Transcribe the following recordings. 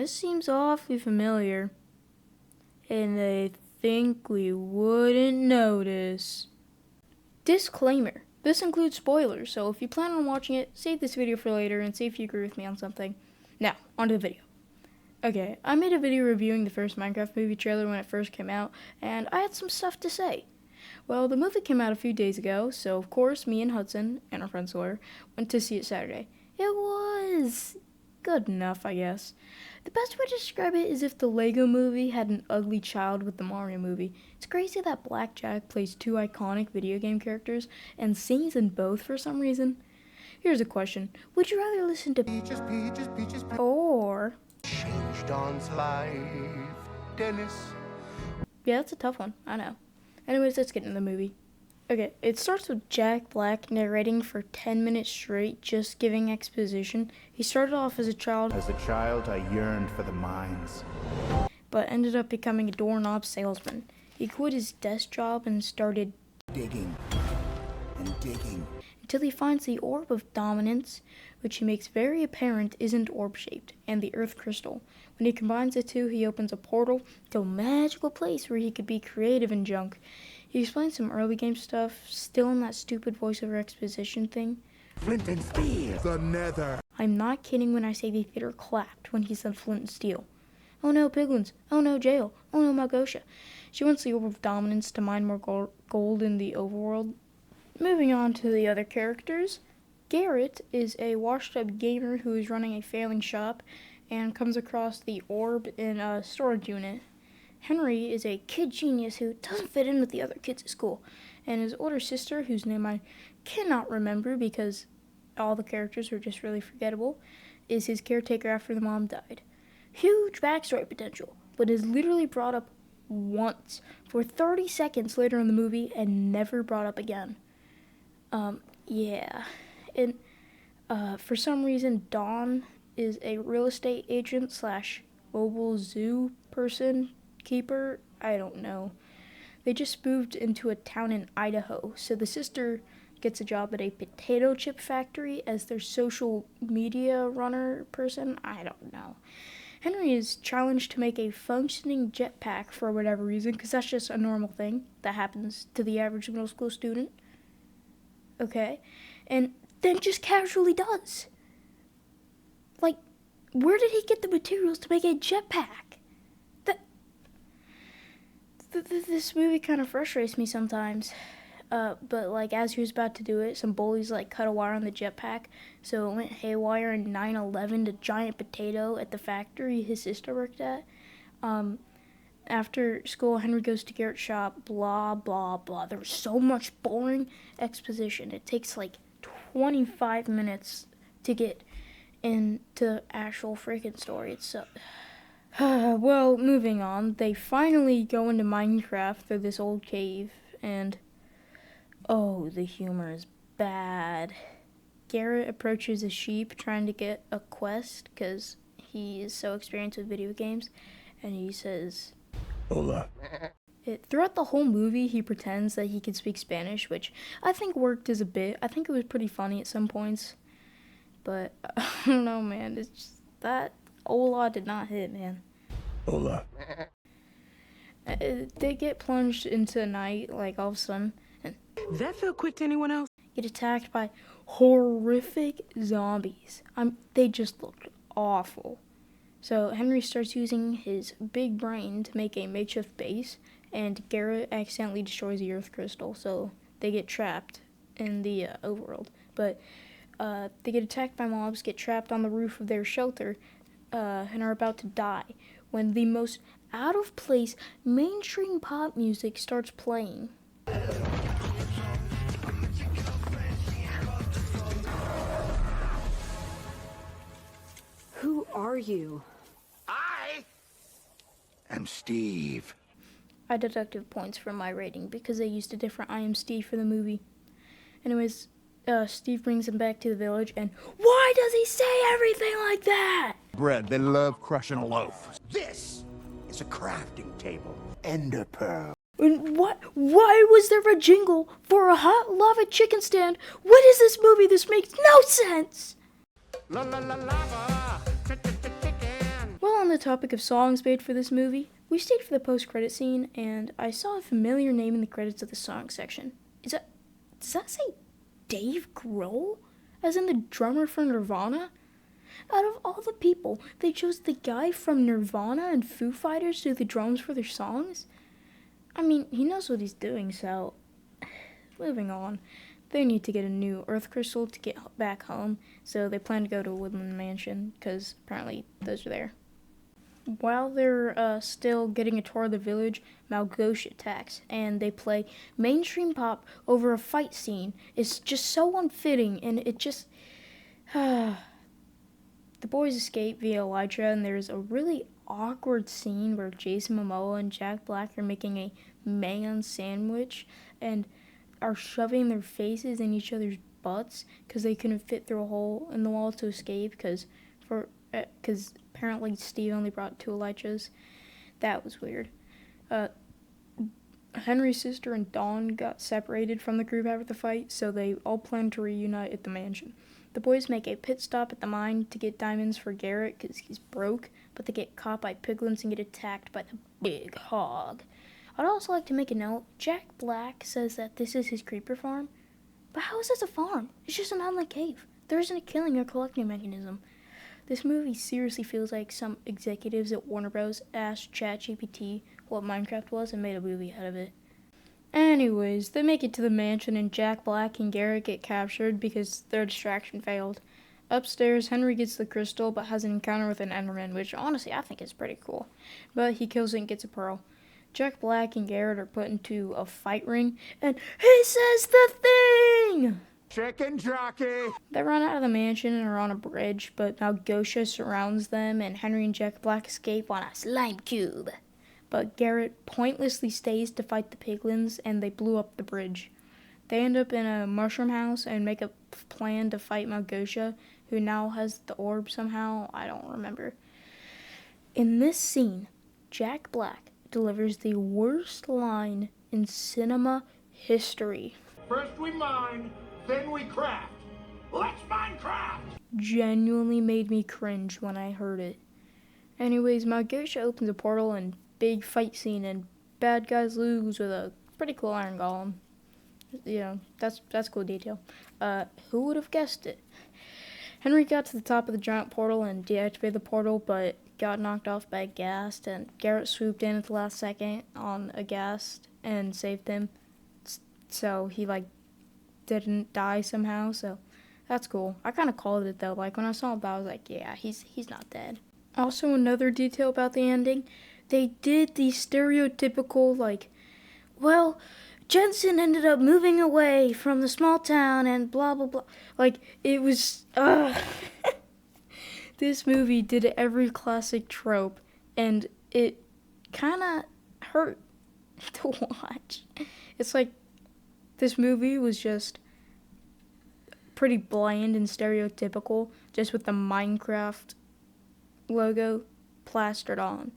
this seems awfully familiar. And they think we wouldn't notice. Disclaimer. This includes spoilers, so if you plan on watching it, save this video for later and see if you agree with me on something. Now, onto the video. Okay, I made a video reviewing the first Minecraft movie trailer when it first came out, and I had some stuff to say. Well, the movie came out a few days ago, so of course me and Hudson, and our friend Sawyer, went to see it Saturday. It was good enough, I guess. The best way to describe it is if the Lego movie had an ugly child with the Mario movie. It's crazy that Black Jack plays two iconic video game characters and sings in both for some reason. Here's a question. Would you rather listen to Peaches, or... changed Don's life, Dennis. Yeah, that's a tough one, I know. Anyways, let's get into the movie. Okay, it starts with Jack Black narrating for 10 minutes straight, just giving exposition. He started off as a child, As a child, I yearned for the mines. but ended up becoming a doorknob salesman. He quit his desk job and started Digging and digging. until he finds the Orb of Dominance, which he makes very apparent isn't orb-shaped, and the Earth Crystal. When he combines the two, he opens a portal to a magical place where he could be creative and junk. He explains some early game stuff, still in that stupid voiceover exposition thing. Flint and steel. The nether. I'm not kidding when I say the theater clapped when he said flint and steel. Oh no, piglins. Oh no, jail. Oh no, Malgosia. She wants the Orb of Dominance to mine more gold in the overworld. Moving on to the other characters. Garrett is a washed-up gamer who is running a failing shop and comes across the orb in a storage unit. Henry is a kid genius who doesn't fit in with the other kids at school, and his older sister, whose name I cannot remember because all the characters are just really forgettable, is his caretaker after the mom died. Huge backstory potential, but is literally brought up once for 30 seconds later in the movie and never brought up again. Yeah. And for some reason, Dawn is a real estate agent slash mobile zoo person, keeper, I don't know. They just moved into a town in Idaho, so the sister gets a job at a potato chip factory as their social media runner person, I don't know. Henry is challenged to make a functioning jetpack for whatever reason, because that's just a normal thing that happens to the average middle school student. Okay, and then just casually does. Like, where did he get the materials to make a jetpack? This movie kind of frustrates me sometimes. But like as he was about to do it, some bullies like cut a wire on the jetpack, so it went haywire and 9/11 the giant potato at the factory his sister worked at. After school, Henry goes to Garrett's shop, blah, blah, blah. There was so much boring exposition. It takes like 25 minutes to get into actual freaking story. It's so... Well, moving on. They finally go into Minecraft through this old cave, and... oh, the humor is bad. Garrett approaches a sheep trying to get a quest, because he is so experienced with video games, and he says... Hola. Throughout the whole movie, he pretends that he can speak Spanish, which I think worked as a bit. I think it was pretty funny at some points. But, I don't know, man. It's just that hola did not hit, man. Hola. They get plunged into night, like, all of a sudden. And Did that feel quick to anyone else? get attacked by horrific zombies. They just looked awful. So Henry starts using his big brain to make a makeshift base, and Garrett accidentally destroys the Earth Crystal, so they get trapped in the overworld. But they get attacked by mobs, get trapped on the roof of their shelter, and are about to die, when the most out-of-place mainstream pop music starts playing. Who are you? I'm Steve. I deducted points from my rating because they used a different I Am Steve for the movie. Anyways, Steve brings him back to the village, and why does he say everything like that? Bread, they love crushing a loaf. This is a crafting table. Ender pearl. And why was there a jingle for a hot lava chicken stand? What is this movie? This makes no sense! La la la lava. Chicken. While on the the topic of songs made for this movie, we stayed for the post-credit scene, and I saw a familiar name in the credits of the song section. Does that say Dave Grohl? As in the drummer for Nirvana? Out of all the people, they chose the guy from Nirvana and Foo Fighters to do the drums for their songs? I mean, he knows what he's doing, so... Moving on. They need to get a new Earth Crystal to get back home, so they plan to go to a woodland mansion, because apparently those are there. While they're still getting a tour of the village, Malgosha attacks, and they play mainstream pop over a fight scene. It's just so unfitting, and it just... The boys escape via Elytra, and there's a really awkward scene where Jason Momoa and Jack Black are making a man sandwich, and are shoving their faces in each other's butts because they couldn't fit through a hole in the wall to escape because apparently Steve only brought 2 elytras. That was weird. Henry's sister and Dawn got separated from the group after the fight, so they all plan to reunite at the mansion. The boys make a pit stop at the mine to get diamonds for Garrett because he's broke, but they get caught by piglins and get attacked by the big hog. I'd also like to make a note. Jack Black says that this is his creeper farm. But how is this a farm? It's just an island cave. There isn't a killing or collecting mechanism. This movie seriously feels like some executives at Warner Bros. Asked ChatGPT what Minecraft was and made a movie out of it. Anyways, they make it to the mansion and Jack Black and Garrett get captured because their distraction failed. Upstairs, Henry gets the crystal but has an encounter with an Enderman, which honestly I think is pretty cool. But he kills it and gets a pearl. Jack Black and Garrett are put into a fight ring, and he says the thing! Chicken jockey! They run out of the mansion and are on a bridge, but Malgosha surrounds them, and Henry and Jack Black escape on a slime cube. But Garrett pointlessly stays to fight the piglins, and they blew up the bridge. They end up in a mushroom house and make a plan to fight Malgosha, who now has the orb somehow. I don't remember. In this scene, Jack Black delivers the worst line in cinema history. First we mine, then we craft. Let's Minecraft! Genuinely made me cringe when I heard it. Anyways, Malgosha opens a portal and big fight scene, and bad guys lose with a pretty cool iron golem. You know, that's cool detail. Who would have guessed it? Henry got to the top of the giant portal and deactivated the portal, but got knocked off by a ghast, and Garrett swooped in at the last second on a ghast and saved him. So he, didn't die somehow, so that's cool. I kind of called it, though. When I saw him die, I was like, yeah, he's not dead. Also, another detail about the ending, they did the stereotypical, well, Jensen ended up moving away from the small town and blah, blah, blah. It was, This movie did every classic trope, and it kind of hurt to watch. It's this movie was just pretty bland and stereotypical, just with the Minecraft logo plastered on.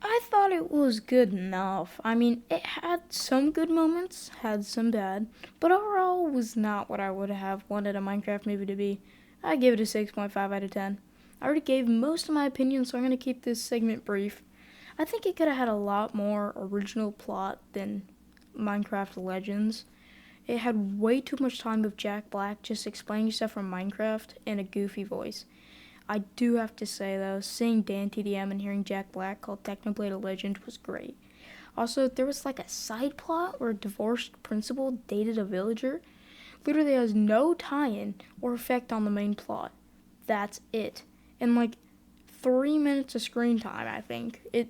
I thought it was good enough. I mean, it had some good moments, had some bad, but overall was not what I would have wanted a Minecraft movie to be. I give it a 6.5 out of 10. I already gave most of my opinion, so I'm going to keep this segment brief. I think it could have had a lot more original plot than Minecraft Legends. It had way too much time with Jack Black just explaining stuff from Minecraft in a goofy voice. I do have to say, though, seeing Dan TDM and hearing Jack Black called Technoblade a legend was great. Also, there was a side plot where a divorced principal dated a villager. Literally has no tie-in or effect on the main plot. That's it. And 3 minutes of screen time, I think. It's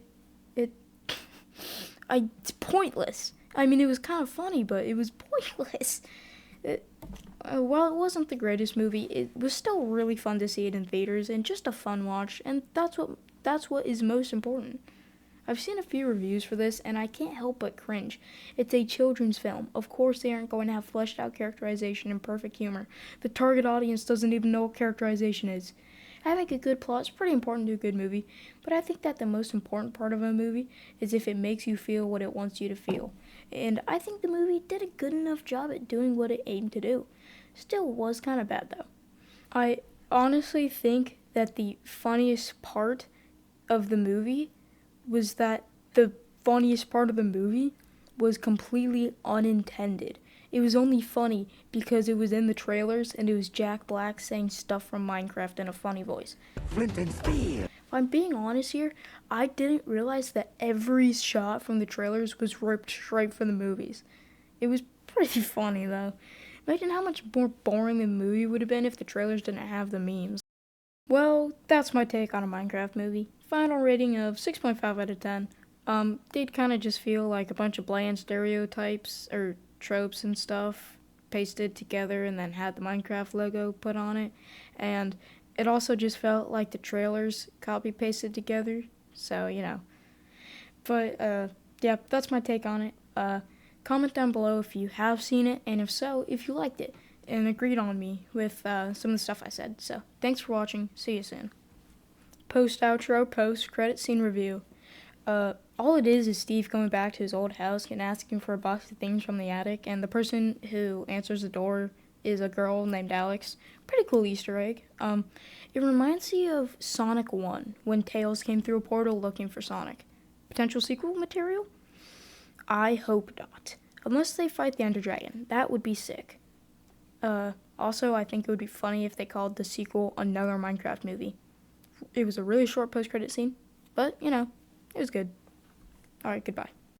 pointless. I mean, it was kind of funny, but it was pointless. While it wasn't the greatest movie, it was still really fun to see it in theaters and just a fun watch, and that's what is most important. I've seen a few reviews for this, and I can't help but cringe. It's a children's film. Of course they aren't going to have fleshed out characterization and perfect humor. The target audience doesn't even know what characterization is. Having a good plot is pretty important to a good movie, but I think that the most important part of a movie is if it makes you feel what it wants you to feel. And I think the movie did a good enough job at doing what it aimed to do. Still was kind of bad, though. I honestly think that the funniest part of the movie was that the funniest part of the movie was completely unintended. It was only funny because it was in the trailers and it was Jack Black saying stuff from Minecraft in a funny voice. Flint and steel. If I'm being honest here, I didn't realize that every shot from the trailers was ripped straight from the movies. It was pretty funny though. Imagine how much more boring the movie would have been if the trailers didn't have the memes. Well, that's my take on a Minecraft movie. Final rating of 6.5 out of 10. Did kind of just feel like a bunch of bland stereotypes or tropes and stuff pasted together and then had the Minecraft logo put on it. And it also just felt like the trailers copy pasted together. So, you know. But, yeah, that's my take on it. Comment down below if you have seen it, and if so, if you liked it and agreed on me with some of the stuff I said. So, thanks for watching. See you soon. Post-outro, post-credit scene review. All it is Steve going back to his old house and asking for a box of things from the attic, and the person who answers the door is a girl named Alex. Pretty cool Easter egg. It reminds me of Sonic 1, when Tails came through a portal looking for Sonic. Potential sequel material? I hope not. Unless they fight the Ender Dragon. That would be sick. Also, I think it would be funny if they called the sequel another Minecraft movie. It was a really short post-credit scene, but, you know, it was good. Alright, goodbye.